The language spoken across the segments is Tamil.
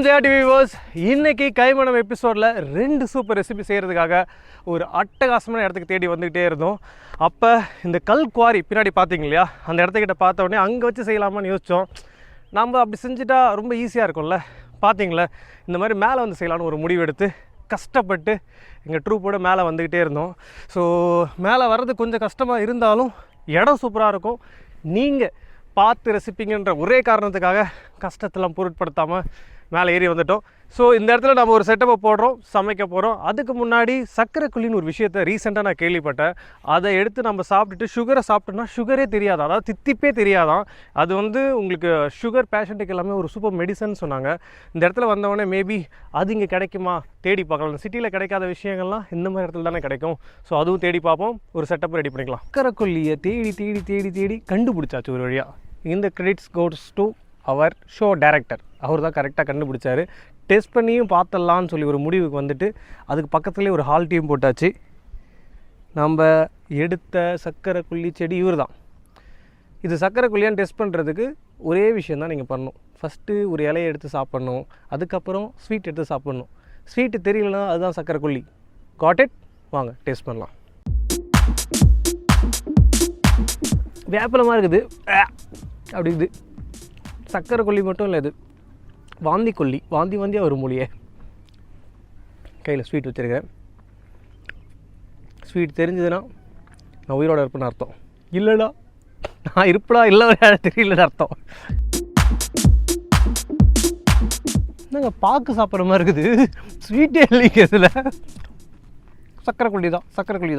வணக்கம் ஜெயா டிவி வியூவர்ஸ். இன்னைக்கு கைமணம் எபிசோடில் 2 சூப்பர் ரெசிபி செய்கிறதுக்காக ஒரு அட்டகாசமான இடத்துக்கு தேடி வந்துக்கிட்டே இருந்தோம். அப்போ இந்த கல் குவாரி பின்னாடி பார்த்தீங்க இல்லையா, அந்த இடத்துக்கிட்ட பார்த்த உடனே அங்கே வச்சு செய்யலாமான்னு யோசித்தோம். நம்ம அப்படி செஞ்சுட்டா ரொம்ப ஈஸியாக இருக்கும்ல. பார்த்தீங்களா, இந்த மாதிரி மேலே வந்து செய்யலான்னு ஒரு முடிவு எடுத்து கஷ்டப்பட்டு எங்கள் ட்ரூப்போடு மேலே வந்துக்கிட்டே இருந்தோம். ஸோ மேலே வர்றது கொஞ்சம் கஷ்டமாக இருந்தாலும் இடம் சூப்பராக இருக்கும். நீங்கள் பார்த்து ரசிப்பீங்கன்ற ஒரே காரணத்துக்காக கஷ்டத்தெல்லாம் பொருட்படுத்தாமல் மேலே ஏறி வந்துட்டோம். ஸோ இந்த இடத்துல நம்ம ஒரு செட்டப்பை போடுறோம், சமைக்க போகிறோம். அதுக்கு முன்னாடி சர்க்கரைக்குள்ளின்னு ஒரு விஷயத்தை ரீசெண்டாக நான் கேள்விப்பட்டேன். அதை எடுத்து நம்ம சாப்பிட்டுட்டு சுகரை சாப்பிட்டோம்னா சுகரே தெரியாதான், அதாவது தித்திப்பே தெரியாதான். அது வந்து உங்களுக்கு சுகர் பேஷண்ட்டுக்கு எல்லாமே ஒரு சூப்பர் மெடிசன் சொன்னாங்க. இந்த இடத்துல வந்தவொடனே மேபி அது இங்கே கிடைக்குமா தேடி பார்க்கலாம். சிட்டியில் கிடைக்காத விஷயங்கள்லாம் இந்த மாதிரி இடத்துல தானே கிடைக்கும். ஸோ அதுவும் தேடி பார்ப்போம், ஒரு செட்டப் ரெடி பண்ணிக்கலாம். சர்க்கரைக்குள்ளியை தேடி தேடி தேடி தேடி கண்டுபிடிச்சாச்சு ஒரு வழியாக. இந்த credits goes to our show director. அவர் தான் கரெக்டாக கண்டுபிடிச்சார். டெஸ்ட் பண்ணியும் பார்த்துடலான்னு சொல்லி ஒரு முடிவுக்கு வந்துட்டு அதுக்கு பக்கத்துலேயே ஒரு ஹால் டீம் போட்டாச்சு. நம்ம எடுத்த சர்க்கரைக்குள்ளி செடி இவர் தான். இது சர்க்கரைக்குள்ளியான்னு டெஸ்ட் பண்ணுறதுக்கு ஒரே விஷயந்தான் நீங்கள் பண்ணணும். ஃபஸ்ட்டு ஒரு இலையை எடுத்து சாப்பிட்ணும், அதுக்கப்புறம் ஸ்வீட் எடுத்து சாப்பிட்ணும். ஸ்வீட்டு தெரியலனா அதுதான் சர்க்கரைக்குள்ளி. Got it? வாங்க டேஸ்ட் பண்ணலாம். வேப்பலமாக இருக்குது அப்படி இது சர்க்கரை கொல்லி மட்டும் இல்லை, இது வாந்தி கொல்லி. வாந்தியாக ஒரு மொழியே. கையில் ஸ்வீட் வச்சுருக்கேன். ஸ்வீட் தெரிஞ்சதுன்னா நான் உயிரோடு இருப்பேன்னு அர்த்தம். இல்லைடா நான் இருப்படா இல்லை தெரியலன்னு அர்த்தம். என்னங்க பாக்கு சாப்பிட்ற மாதிரி இருக்குது, ஸ்வீட்டே இல்லைங்க இதில். சர்க்கரை கொல்லி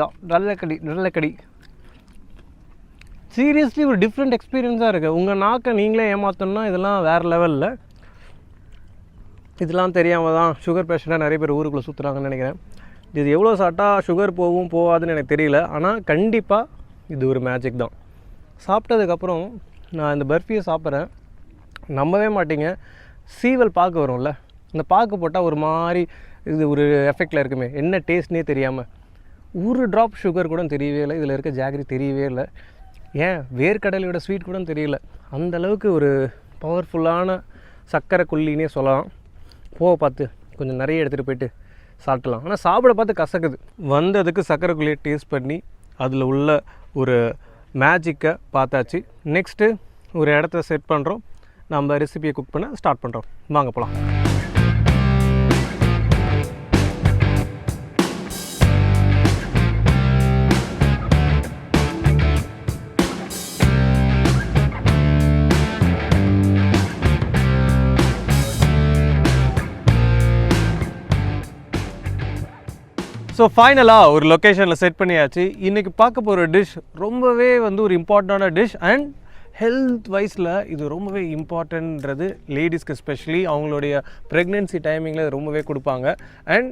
தான் நல்லக்கடி. சீரியஸ்லி ஒரு டிஃப்ரெண்ட் எக்ஸ்பீரியன்ஸாக இருக்குது. உங்கள் நாக்கை நீங்களே ஏமாற்றணும்னா இதெல்லாம் வேறு லெவலில். இதெல்லாம் தெரியாமல் தான் சுகர் பேஷண்ட்டாக நிறைய பேர் ஊருக்குள்ளே சுற்றுறாங்கன்னு நினைக்கிறேன். இது எவ்வளோ சாப்பிட்டா சுகர் போகாதுன்னு எனக்கு தெரியல. ஆனால் கண்டிப்பாக இது ஒரு மேஜிக் தான். சாப்பிட்டதுக்கப்புறம் நான் இந்த பர்ஃபியை சாப்பிட்றேன், நம்பவே மாட்டீங்க. சீவல் பாக்கு வரும்ல, இந்த பாக்கு போட்டால் ஒரு மாதிரி இது ஒரு எஃபெக்டில் இருக்குமே, என்ன டேஸ்ட்னே தெரியாமல். ஒரு ட்ராப் சுகர் கூட தெரியவே இல்லை, இதில் இருக்க ஜாகரி தெரியவே இல்லை, ஏன் வேர்க்கடலையோட ஸ்வீட் கூட தெரியல. அந்தளவுக்கு ஒரு பவர்ஃபுல்லான சர்க்கரை கொல்லினே சொல்லலாம். பார்த்து கொஞ்சம் நிறைய எடுத்துகிட்டு போயிட்டு சாப்பிடலாம். ஆனால் சாப்பிட பார்த்து கசக்குது. வந்ததுக்கு சர்க்கரை கொல்லியை டேஸ்ட் பண்ணி அதில் உள்ள ஒரு மேஜிக்கை பார்த்தாச்சு. நெக்ஸ்ட்டு ஒரு இடத்த செட் பண்ணுறோம், நம்ம ரெசிபியை குக் பண்ண ஸ்டார்ட் பண்ணுறோம். வாங்க போகலாம். ஸோ ஃபைனலாக ஒரு லொக்கேஷனில் செட் பண்ணியாச்சு. இன்றைக்கி பார்க்க போகிற டிஷ் ரொம்பவே வந்து ஒரு இம்பார்ட்டண்டான டிஷ். அண்ட் ஹெல்த் வைஸில் இது ரொம்பவே இம்பார்ட்டன்றது லேடிஸ்க்கு எஸ்பெஷலி அவங்களுடைய ப்ரெக்னென்சி டைமிங்கில் ரொம்பவே கொடுப்பாங்க. அண்ட்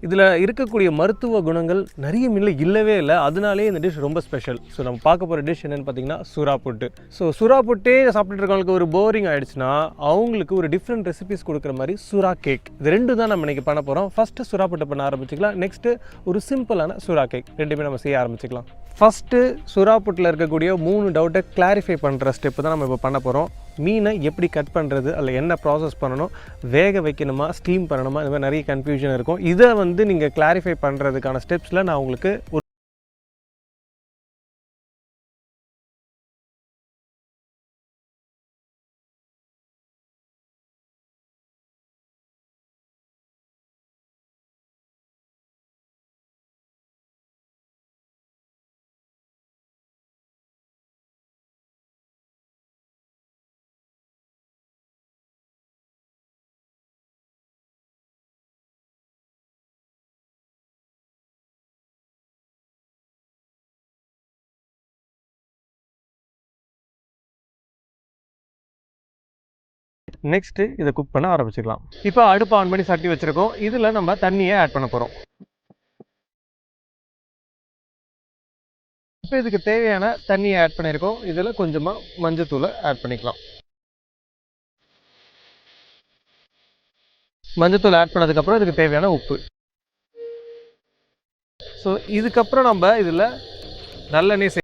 இதில் இருக்கக்கூடிய மருத்துவ குணங்கள் நிறைய இல்லவே இல்லை. அதனாலே இந்த டிஷ் ரொம்ப ஸ்பெஷல். ஸோ நம்ம பார்க்க போகிற டிஷ் என்னென்னு பார்த்தீங்கன்னா சுறா புட்டு. ஸோ சுறா புட்டே சாப்பிட்டுட்டு இருக்கவங்களுக்கு ஒரு போரிங் ஆகிடுச்சுன்னா அவங்களுக்கு ஒரு டிஃப்ரெண்ட் ரெசிபிஸ் கொடுக்குற மாதிரி சுறா கேக், இது ரெண்டு தான் நம்ம இன்றைக்கி பண்ண போகிறோம். ஃபஸ்ட்டு சுறா புட்டை பண்ண ஆரம்பிச்சிக்கலாம். நெக்ஸ்ட்டு ஒரு சிம்பிளான சுறா கேக், ரெண்டுமே நம்ம செய்ய ஆரம்பிச்சிக்கலாம். ஃபஸ்ட்டு சுறா புட்டில் இருக்கக்கூடிய 3 டவுட்டை கிளாரிஃபை பண்ணுற ஸ்டெப்பு தான் நம்ம இப்போ பண்ண போகிறோம். மீனை எப்படி கட் பண்ணுறது, அதில் என்ன ப்ராசஸ் பண்ணணும், வேக வைக்கணுமா ஸ்டீம் பண்ணணுமா, இந்த மாதிரி நிறைய கன்ஃபியூஷன் இருக்கும். இதை வந்து நீங்கள் கிளாரிஃபை பண்ணுறதுக்கான ஸ்டெப்ஸில் நான் உங்களுக்கு ஒரு நெக்ஸ்ட்டு இதை குக் பண்ண ஆரம்பிச்சுக்கலாம். இப்போ அடுப்பு ஆன் பண்ணி சட்டி வச்சுருக்கோம். இதில் நம்ம தண்ணியை ஆட் பண்ண போகிறோம். இப்போ இதுக்கு தேவையான தண்ணியை ஆட் பண்ணியிருக்கோம். இதில் கொஞ்சமாக மஞ்சத்தூளை ஆட் பண்ணிக்கலாம். மஞ்சத்தூள் ஆட் பண்ணதுக்கப்புறம் இதுக்கு தேவையான உப்பு. ஸோ இதுக்கப்புறம் நம்ம இதில் நல்லெண்ணெய்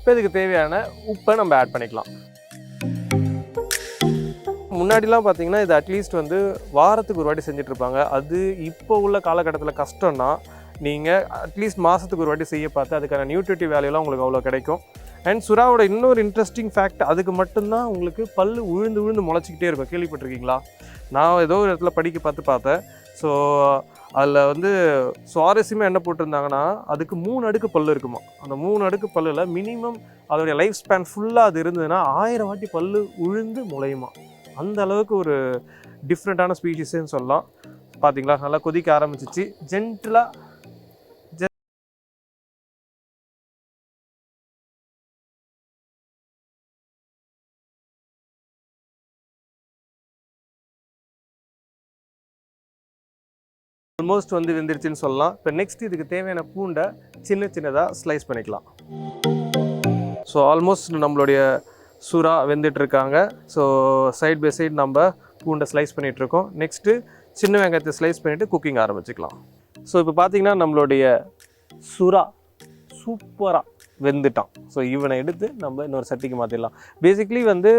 இப்போ இதுக்கு தேவையான உப்பை நம்ம ஆட் பண்ணிக்கலாம். முன்னாடிலாம் பார்த்தீங்கன்னா இது அட்லீஸ்ட் வந்து வாரத்துக்கு ஒரு வாட்டி செஞ்சிட்ருப்பாங்க. அது இப்போ உள்ள காலகட்டத்தில் கஷ்டம்னா நீங்கள் அட்லீஸ்ட் மாதத்துக்கு ஒரு வாட்டி செய்ய பார்த்து அதுக்கான நியூட்ரிட்டிவ் வேல்யூலாம் உங்களுக்கு அவ்வளோ கிடைக்கும். அண்ட் சுறாவோட இன்னொரு இன்ட்ரெஸ்டிங் ஃபேக்ட், அதுக்கு மட்டும்தான் உங்களுக்கு பல் உழுந்து முளைச்சிக்கிட்டே இருக்கும். கேள்விப்பட்டிருக்கீங்களா? நான் ஏதோ ஒரு இடத்துல பார்த்தேன். ஸோ அதில் வந்து சுவாரஸ்யமாக என்ன போட்டிருந்தாங்கன்னா, அதுக்கு 3 அடுக்கு பல் இருக்குமா. அந்த 3 அடுக்கு பல்லில் மினிமம் அதோடைய லைஃப் ஸ்பேன் ஃபுல்லாக அது இருந்ததுன்னா 1000 வாட்டி பல் உழுந்து முளையுமா. அந்த அளவுக்கு ஒரு டிஃப்ரெண்ட்டான ஸ்பீஷீஸ்ன்னு சொல்லலாம். பார்த்தீங்களா, நல்லா கொதிக்க ஆரம்பிச்சிச்சு. ஜென்டிலாக ஆல்மோஸ்ட் வந்து வெந்துருச்சுன்னு சொல்லலாம். இப்போ நெக்ஸ்ட் இதுக்கு தேவையான பூண்டை சின்னதாக ஸ்லைஸ் பண்ணிக்கலாம். ஸோ ஆல்மோஸ்ட் நம்மளுடைய சுறா வெந்துட்டுருக்காங்க. ஸோ சைட் பை சைட் நம்ம பூண்டை ஸ்லைஸ் பண்ணிகிட்ருக்கோம். நெக்ஸ்ட்டு சின்ன வெங்காயத்தை ஸ்லைஸ் பண்ணிவிட்டு குக்கிங் ஆரம்பிச்சிக்கலாம். ஸோ இப்போ பார்த்தீங்கன்னா நம்மளுடைய சுறா சூப்பராக வெந்துட்டான். ஸோ இவனை எடுத்து நம்ம இன்னொரு சட்டிக்கு மாற்றிடலாம். பேசிக்லி வந்து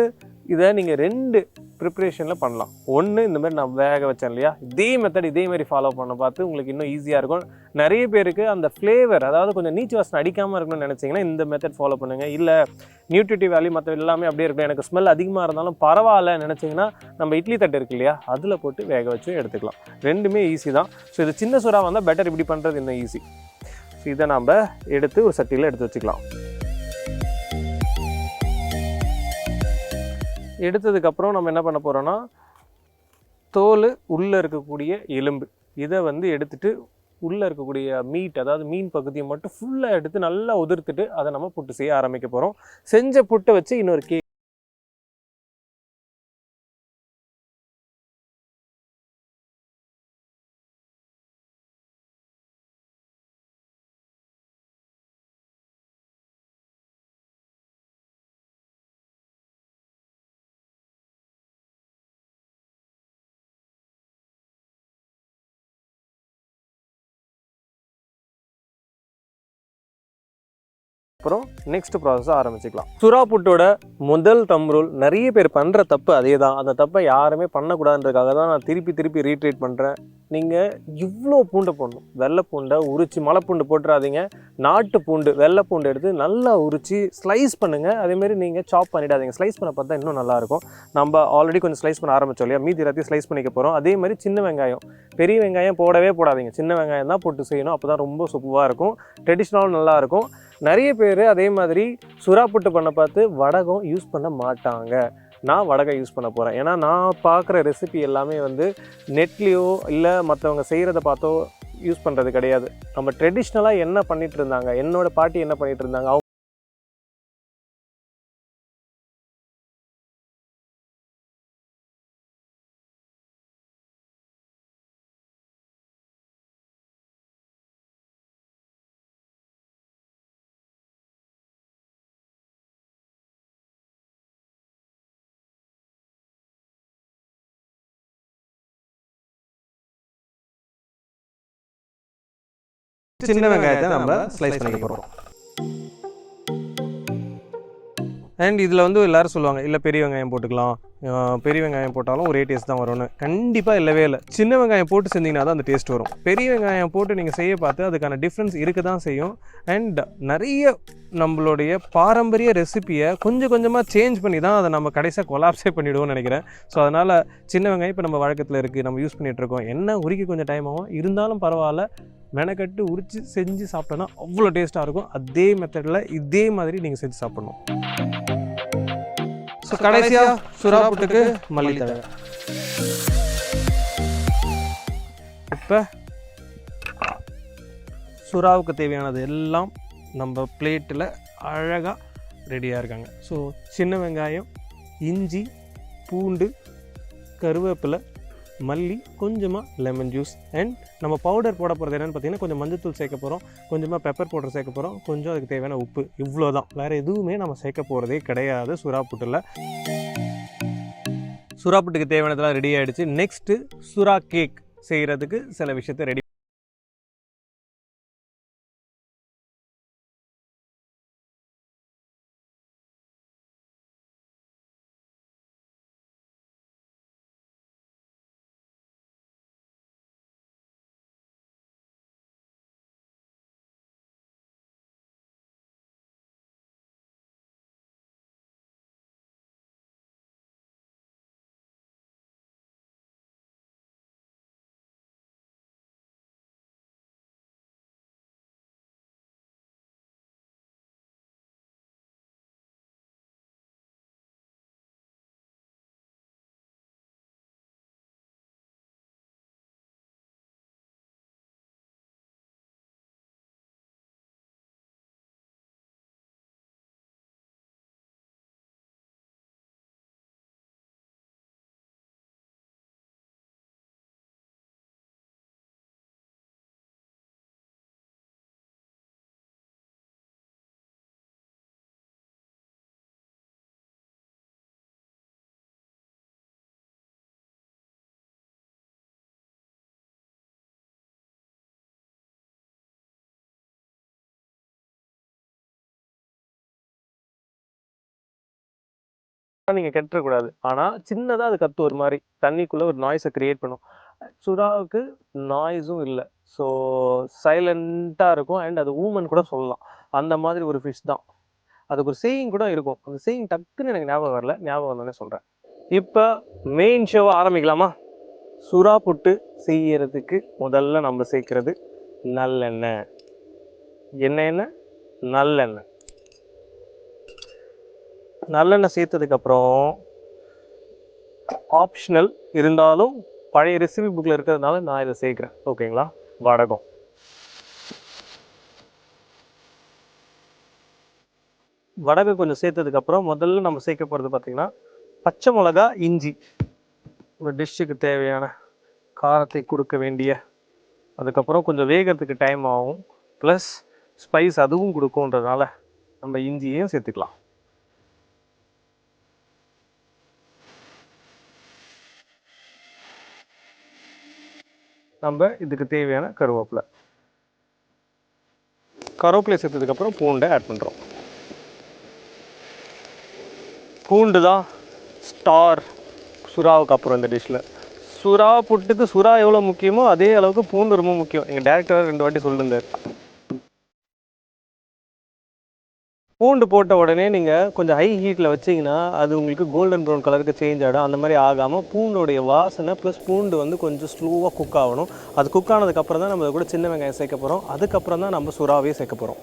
இதை நீங்கள் 2 ப்ரிப்ரேஷனில் பண்ணலாம். ஒன்று, இந்த மாதிரி நான் வேக வச்சேன் இல்லையா, இதே மெத்தட் இதே மாதிரி ஃபாலோ பண்ண பார்த்து உங்களுக்கு இன்னும் ஈஸியாக இருக்கும். நிறைய பேருக்கு அந்த ஃப்ளேவர், அதாவது கொஞ்சம் நீச்சு வாசனை அடிக்காமல் இருக்கணும்னு நினச்சிங்கன்னா இந்த மெத்தட் ஃபாலோ பண்ணுங்கள். இல்லை நியூட்ரிட்டிவ் வேல்யூ மற்ற எல்லாமே அப்படியே இருக்கும், எனக்கு ஸ்மெல் அதிகமாக இருந்தாலும் பரவாயில்ல நினச்சிங்கன்னா நம்ம இட்லி தட்டு இருக்கு இல்லையா, அதில் போட்டு வேக வச்சு எடுத்துக்கலாம். ரெண்டுமே ஈஸி தான். ஸோ இது சின்ன சுறா வந்தால் பெட்டர், இப்படி பண்ணுறது இன்னும் ஈஸி. ஸோ இதை நம்ம எடுத்து ஒரு சட்டியில் எடுத்து வச்சுக்கலாம். எடுத்ததுக்கப்புறம் நம்ம என்ன பண்ண போகிறோன்னா, தோல் உள்ளே இருக்கக்கூடிய எலும்பு இதை வந்து எடுத்துகிட்டு உள்ளே இருக்கக்கூடிய மீட், அதாவது மீன் பகுதியை மட்டும் ஃபுல்லாக எடுத்து நல்லா உதிர்த்துட்டு அதை நம்ம புட்டு செய்ய ஆரம்பிக்க போகிறோம். செஞ்ச புட்டை வச்சு இன்னொரு அப்புறம் நெக்ஸ்ட் ப்ராசஸ் ஆரம்பிச்சுக்கலாம். சுறா புட்டோட முதல் தம் ரூல், நிறைய பேர் பண்ணுற தப்பு அதே தான். அந்த தப்பை யாருமே பண்ணக்கூடாதுன்றதுக்காக தான் நான் திருப்பி ரீட்ரீட் பண்ணுறேன். நீங்கள் இவ்வளோ பூண்டை போடணும். வெள்ளை பூண்டை உரித்து, மலை பூண்டு போட்டுறாதீங்க, நாட்டு பூண்டு வெள்ளை பூண்டு எடுத்து நல்லா உரித்து ஸ்லைஸ் பண்ணுங்கள். அதேமாரி நீங்கள் சாப் பண்ணிடாதீங்க. ஸ்லைஸ் பண்ண பார்த்தா இன்னும் நல்லாயிருக்கும். நம்ம ஆல்ரெடி கொஞ்சம் ஸ்லைஸ் பண்ண ஆரம்பித்தோம் இல்லையா, மீதி எல்லாத்தையும் ஸ்லைஸ் பண்ணிக்க போகிறோம். அதே மாதிரி சின்ன வெங்காயம், பெரிய வெங்காயம் போடாதீங்க, சின்ன வெங்காயம் தான் போட்டு செய்யணும். அப்போ தான் ரொம்ப சூப்பராக இருக்கும், ட்ரெடிஷ்னலாகவும் நல்லாயிருக்கும். நிறைய பேர் அதே மாதிரி சுறா புட்டு பண்ண பார்த்து வடகம் யூஸ் பண்ண மாட்டாங்க. நான் வடகம் யூஸ் பண்ண போகிறேன். ஏன்னா நான் பார்க்குற ரெசிபி எல்லாமே வந்து நெட்லேயோ இல்லை மற்றவங்க செய்கிறத பார்த்தோ யூஸ் பண்ணுறது கிடையாது. நம்ம ட்ரெடிஷ்னலாக என்ன பண்ணிகிட்டு இருந்தாங்க, என்னோடய பாட்டி என்ன பண்ணிகிட்டு இருந்தாங்க, சின்ன வெங்காயத்தை நம்ம ஸ்லைஸ் பண்ணி போகிறோம். அண்ட் இதில் வந்து எல்லோரும் சொல்லுவாங்க, இல்லை பெரிய வெங்காயம் போட்டுக்கலாம், பெரிய வெங்காயம் போட்டாலும் ஒரே டேஸ்ட் தான் வரும்னு. கண்டிப்பாக இல்லவே இல்லை. சின்ன வெங்காயம் போட்டு செஞ்சிங்கன்னா தான் அந்த டேஸ்ட் வரும். பெரிய வெங்காயம் போட்டு நீங்கள் செய்ய பார்த்து அதுக்கான டிஃப்ரென்ஸ் இருக்க தான் செய்யும். அண்ட் நிறைய நம்மளுடைய பாரம்பரிய ரெசிப்பியை கொஞ்சமாக சேஞ்ச் பண்ணி தான் அதை நம்ம கடைசியாக கொலாப்ஸே பண்ணிவிடுவோம்னு நினைக்கிறேன். ஸோ அதனால் சின்ன வெங்காயம் இப்போ நம்ம வழக்கத்தில் இருக்குது, நம்ம யூஸ் பண்ணிகிட்ருக்கோம். என்ன உரிக்க கொஞ்சம் டைம் ஆகும், இருந்தாலும் பரவாயில்ல, மெனக்கட்டு உரித்து செஞ்சு சாப்பிட்டோன்னா அவ்வளோ டேஸ்ட்டாக இருக்கும். அதே மெத்தடில் இதே மாதிரி நீங்கள் செஞ்சு சாப்பிட்ணும். ஸோ கடைசியாக சுறா புட்டுக்கு மல்லி தழை. இப்போ சுறாவுக்கு தேவையானது எல்லாம் நம்ம பிளேட்டில் அழகாக ரெடியாக இருக்காங்க. ஸோ சின்ன வெங்காயம், இஞ்சி, பூண்டு, கருவேப்பிலை, மல்லி, கொஞ்சமாக லெமன் ஜூஸ். அண்ட் நம்ம பவுடர் போட போகிறது என்னென்னு பார்த்தீங்கன்னா, கொஞ்சம் மஞ்சத்தூள் சேர்க்க போகிறோம், கொஞ்சமாக பெப்பர் பவுடர் சேர்க்க போகிறோம், கொஞ்சம் அதுக்கு தேவையான உப்பு. இவ்வளோ தான், வேறு எதுவுமே நம்ம சேர்க்க போகிறதே கிடையாது சுறா புட்டில். சுறா புட்டுக்கு தேவையானதெல்லாம் ரெடி ஆகிடுச்சு. நெக்ஸ்ட்டு சுறா கேக் செய்கிறதுக்கு சில விஷயத்தை ரெடி நீங்கள் கெட்டுறக்கூடாது. ஆனால் சின்னதாக அது கற்று ஒரு மாதிரி தண்ணிக்குள்ளே ஒரு நாய்ஸை க்ரியேட் பண்ணும். சுறாவுக்கு நாய்ஸும் இல்லை. ஸோ சைலண்ட்டாக இருக்கும். அண்ட் அது ஊமன் கூட சொல்லலாம். அந்த மாதிரி ஒரு ஃபிஷ் தான். அதுக்கு ஒரு சேயிங் கூட இருக்கும். அந்த சேயிங் டக்குன்னு எனக்கு ஞாபகம் வரல. ஞாபகம் வந்தோடனே சொல்கிறேன். இப்போ மெயின் ஷோவை ஆரம்பிக்கலாமா? சுறா புட்டு செய்யறதுக்கு முதல்ல நம்ம சேர்க்கறது நல்லெண்ணெய். எண்ணெய் நல்லெண்ணெய். நல்லெண்ணெய் சேர்த்ததுக்கப்புறம் ஆப்ஷனல் இருந்தாலும் பழைய ரெசிபி புக்கில் இருக்கிறதுனால நான் இதை சேர்க்குறேன். ஓகேங்களா? வடகம். வடகம் கொஞ்சம் சேர்த்ததுக்கப்புறம் முதல்ல நம்ம சேர்க்க போகிறது பார்த்திங்கன்னா பச்சை மிளகா, இஞ்சி. ஒரு டிஷ்ஷுக்கு தேவையான காரத்தை கொடுக்க வேண்டிய, அதுக்கப்புறம் கொஞ்சம் வேகிறதுக்கு டைம் ஆகும், ப்ளஸ் ஸ்பைஸ் அதுவும் கொடுக்கும்ன்றதுனால நம்ம இஞ்சியையும் சேர்த்துக்கலாம். நம்ம இதுக்கு தேவையான கருவேப்பிலை சேர்த்ததுக்கப்புறம் பூண்டை ஆட் பண்ணுறோம். பூண்டு தான் ஸ்டார் சுறாவுக்கு அப்புறம் இந்த டிஷ்ஷில். சுறா புட்டுக்கு சுறா எவ்வளோ முக்கியமோ அதே அளவுக்கு பூண்டு ரொம்ப முக்கியம். எங்கள் டேரக்டர் 2 வாட்டி சொல்லியிருந்தார். பூண்டு போட்ட உடனே நீங்கள் கொஞ்சம் ஹை ஹீட்டில் வச்சிங்கன்னா அது உங்களுக்கு கோல்டன் ப்ரௌன் கலருக்கு சேஞ்ச் ஆகிடும். அந்த மாதிரி ஆகாமல் பூண்டோடைய வாசனை ப்ளஸ் பூண்டு வந்து கொஞ்சம் ஸ்லோவாக குக் ஆகணும். அது குக் ஆனதுக்கப்புறம் தான் நம்ம கூட சின்ன வெங்காயம் சேர்க்க போகிறோம். அதுக்கப்புறம் தான் நம்ம சுறாவே சேர்க்க போகிறோம்.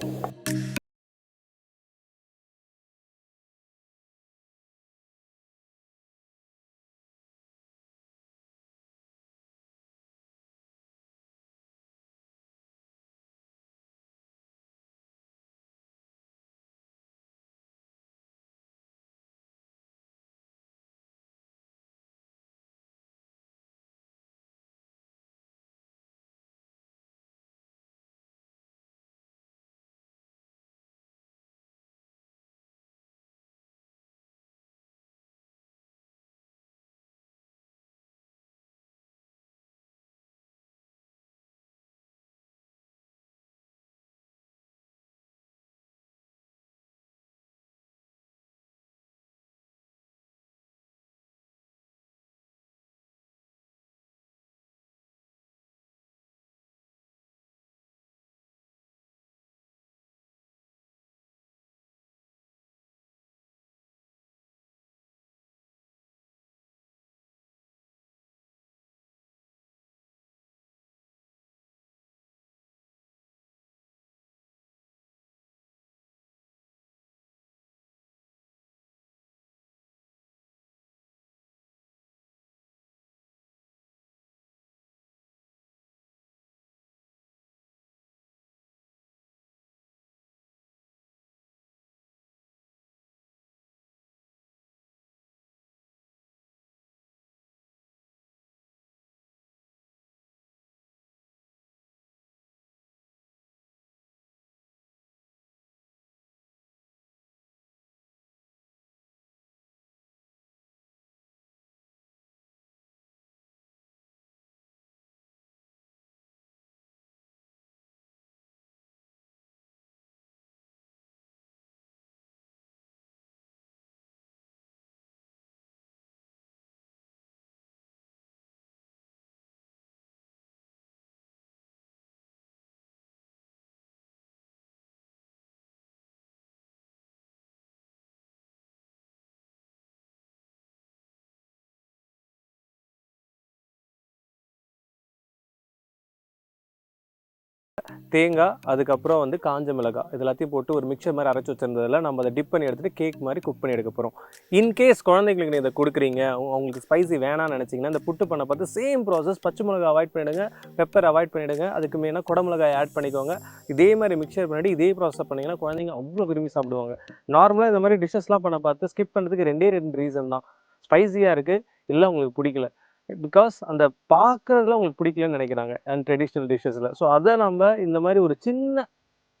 தேங்காய், அதுக்கப்புறம் வந்து காஞ்ச மிளகாய் இது எல்லாத்தையும் போட்டு ஒரு மிக்சர் மாதிரி அரைச்சி வச்சிருந்ததில் நம்ம அதை டிப் பண்ணி எடுத்துகிட்டு கேக் மாதிரி குக் பண்ணி எடுக்க போகிறோம். இன்கேஸ் குழந்தைங்களுக்கு நீங்கள் இதை கொடுக்குறீங்க, அவங்களுக்கு ஸ்பைசி வேணாம்னு நினச்சிங்கன்னா இந்த புட்டு பண்ண பார்த்து சேம் ப்ராசஸ். பச்சை மிளகாய் அவாய்ட் பண்ணிவிடுங்க, பெப்பர் அவாய்ட் பண்ணிவிடுங்க, அதுக்கு மெயினாக குடமிளகாய் ஆட் பண்ணிக்கோங்க. இதே மாதிரி மிக்சர் பண்ணிவிட்டு இதே ப்ராசஸ் பண்ணிங்கன்னா குழந்தைங்க அவ்வளோ விரும்பி சாப்பிடுவாங்க. நார்மலாக இந்த மாதிரி டிஷ்ஷஸ்லாம் பண்ண பார்த்து ஸ்கிப் பண்ணுறதுக்கு 2 ரீசன் தான். ஸ்பைஸியாக இருக்குது, இல்லை உங்களுக்கு பிடிக்கல. பிகாஸ் அந்த பார்க்குறதுல உங்களுக்கு பிடிக்கலன்னு நினைக்கிறாங்க அண்ட் ட்ரெடிஷ்னல் டிஷ்ஷஸில். ஸோ அதை நம்ம இந்த மாதிரி ஒரு சின்ன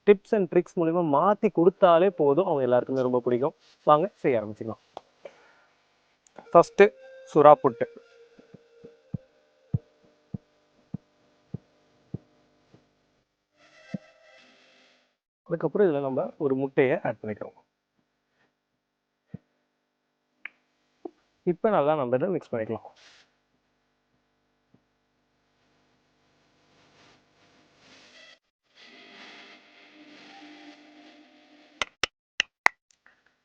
டிப்ஸ் அண்ட் ட்ரிக்ஸ் மூலிமா மாற்றி கொடுத்தாலே போதும், அவங்க எல்லாருக்குமே ரொம்ப பிடிக்கும். வாங்க செய்ய ஆரம்பிச்சிக்கலாம். ஃபஸ்ட்டு சுறா புட்டு. அதுக்கப்புறம் இதில் நம்ம ஒரு முட்டையை ஆட் பண்ணிக்கிறோம். இப்போ நல்லா நம்ம இதை மிக்ஸ் பண்ணிக்கலாம்.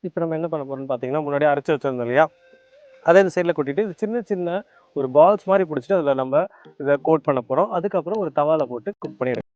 இப்போ நம்ம என்ன பண்ண போகிறோம்னு பார்த்தீங்கன்னா, முன்னாடியே அரைச்சி வச்சுருந்தோம் இல்லையா, அதை இந்த சைடில் கொட்டிட்டு இது சின்ன சின்ன ஒரு பால்ஸ் மாதிரி பிடிச்சிட்டு அதில் நம்ம இதை கோட் பண்ண போகிறோம். அதுக்கப்புறம் ஒரு தவாவில் போட்டு குக் பண்ணிடுறோம்.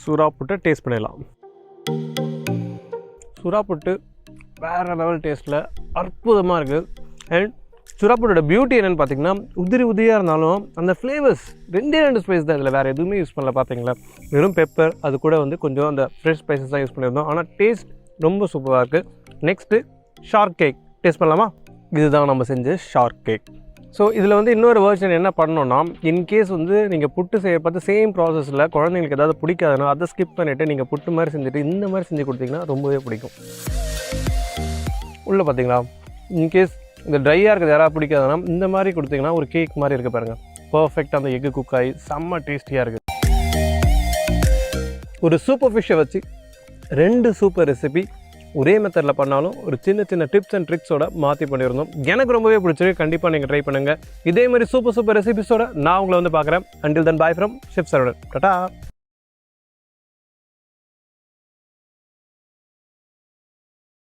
சுறா புட்டை டேஸ்ட் பண்ணிடலாம். சுறா புட்டு வேறு லெவல் டேஸ்ட்டில் அற்புதமாக இருக்குது. அண்ட் சுறா புட்டோட பியூட்டி என்னென்னு பார்த்தீங்கன்னா, உதிரி உதிரியாக இருந்தாலும் அந்த ஃப்ளேவர்ஸ் ரெண்டு ஸ்பைஸ் தான், இதில் வேறு எதுவுமே யூஸ் பண்ணல. பார்த்தீங்களா, வெறும் பெப்பர், அது கூட வந்து கொஞ்சம் அந்த ஃப்ரெஷ் ஸ்பைசஸ் தான் யூஸ் பண்ணியிருந்தோம். ஆனால் டேஸ்ட் ரொம்ப சூப்பராக இருக்குது. நெக்ஸ்ட்டு ஷார்க் கேக் டேஸ்ட் பண்ணலாமா? இதுதான் நம்ம செஞ்ச ஷார்க் கேக். ஸோ இதில் வந்து இன்னொரு வேர்ஷன் என்ன பண்ணோன்னா, இன்கேஸ் வந்து நீங்கள் புட்டு செய்ய பார்த்து சேம் ப்ராசஸில் குழந்தைங்களுக்கு ஏதாவது பிடிக்காதுன்னா அதை ஸ்கிப் பண்ணிவிட்டு நீங்கள் புட்டு மாதிரி செஞ்சுட்டு இந்த மாதிரி செஞ்சு கொடுத்தீங்கன்னா ரொம்பவே பிடிக்கும். உள்ளே பார்த்தீங்களா, இன்கேஸ் இந்த ட்ரையாக இருக்கிறது யாராவது பிடிக்காதுன்னா இந்த மாதிரி கொடுத்தீங்கன்னா ஒரு கேக் மாதிரி இருக்குது பாருங்கள். பர்ஃபெக்டாக அந்த எக்கு குக் ஆகி செம்ம டேஸ்டியாக இருக்குது. ஒரு சூப்பர் ஃபிஷ்ஷை வச்சு 2 சூப்பர் ரெசிபி ஒரே மெத்தடில் பண்ணாலும் ஒரு சின்ன சின்ன டிப்ஸ் அண்ட் ட்ரிக்ஸோட மாற்றி பண்ணியிருந்தோம். எனக்கு ரொம்பவே பிடிச்சிருக்கு. கண்டிப்பாக நீங்கள் ட்ரை பண்ணுங்கள். இதே மாதிரி சூப்பர் ரெசிபிஸோட நான் உங்களை வந்து பார்க்குறேன். Until then bye from chef Saravanan. Tata.